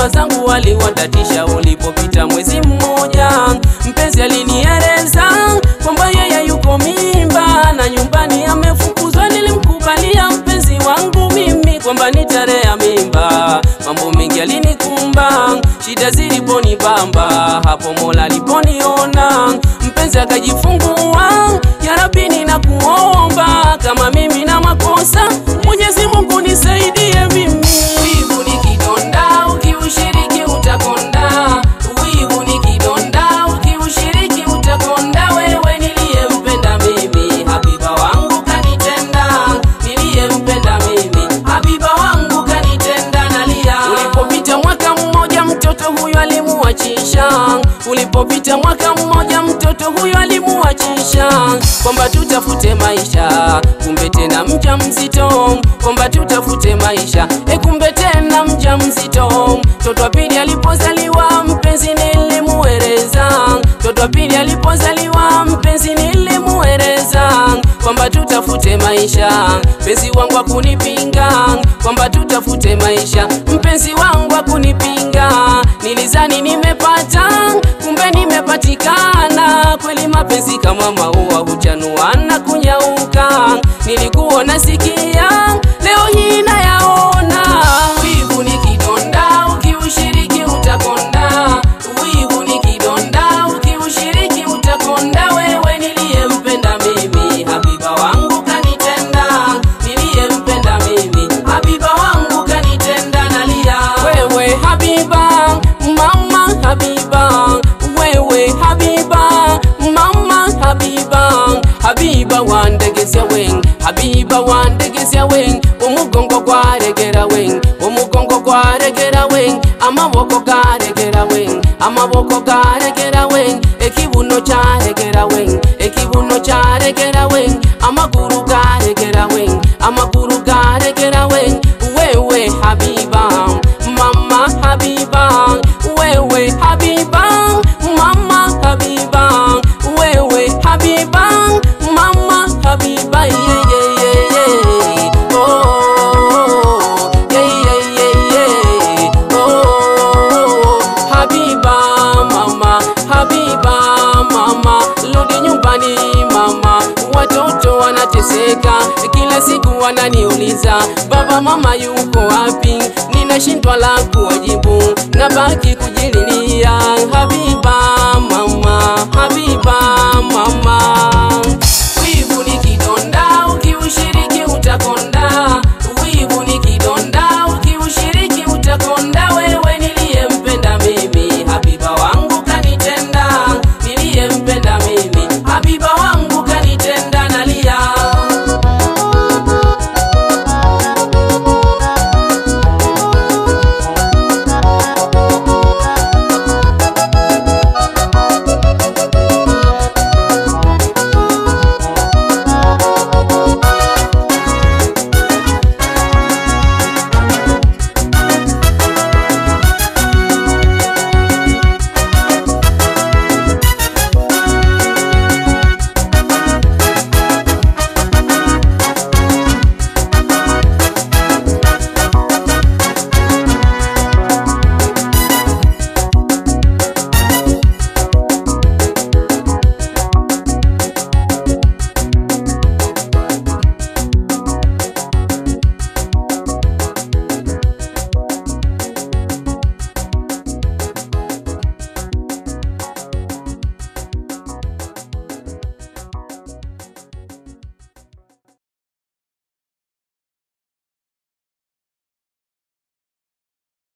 mama zangu waliwatatisha ulipopita mwezi mmoja. Mpenzi alinieleza kwamba yeye yuko mimba na nyumbani amefukuzwa. Nilimkubalia mpenzi wangu mimi kwamba nitalea mimba. Mambo mengi alinikumba, shida ziliponibamba, hapo Mola aliponiona mpenzi akajifungua. Ya Rabbi ninakuomba, kama mimi na makosa, Mwenyezi Mungu nisaidie mimi. Wivu ni kidonda, ukiushiriki utakonda. Wivu ni kidonda, ukiushiriki utakonda. Wewe niliyempenda mimi, habiba wangu kanitenda. Niliyempenda mimi, habiba wangu kanitenda, nalia. Ulipopita mwaka mmoja mtoto huyo alimuachisha. Ulipopita mwaka mmoja mtoto huyo alimuachisha. Kwamba tutafute maisha, kumbe tena mjamzito. Kwamba tutafute maisha, kumbe tena mjamzito. Mtoto wa pili alipozaliwa mpenzi nilimueleza. Mtoto wa pili alipozaliwa mpenzi nilimueleza kwamba tutafute maisha. Mpenzi wangu hakunipinga kwamba tutafute maisha. Mpenzi wangu hakunipinga. Nilizani nimepata, kumbe nimepatikana. Kweli mapenzi kama maua huchanua na kunyauka. Nilikuwa nasikia, leo hii nayaona. Wivu ni kidonda, ukiushiriki utakonda. Wivu ni kidonda, ukiushiriki utakonda. Wewe niliyempenda mimi, habiba wangu kanitenda. Niliyempenda mimi, habiba wangu kanitenda, nalia. Wewe habiba, mama habiba. Wewe habiba, mama habiba. Habiba wandegezya weng, habiba wandegezya weng. Umugongo gwaregera weng, umugongo gwaregera weng. Amaboko garegera weng, amaboko garegera weng. Ekibuno charegera weng, ekibuno charegera weng. Amaguru garegera weng, amaguru garegera weng. Wewe habiba, mama habiba. Wewe habiba, mama habiba. Wewe habiba, mama habiba. Yeah, yeah, yeah, yeah. Oh, yeah, yeah, yeah, yeah. Oh, habiba mama, habiba mama. Rudi nyumbani mama, watoto wanateseka. Kila siku wananiuliza, baba mama yuko wapi? Ninashindwa la kuwajibu, nabaki kujililia. Habiba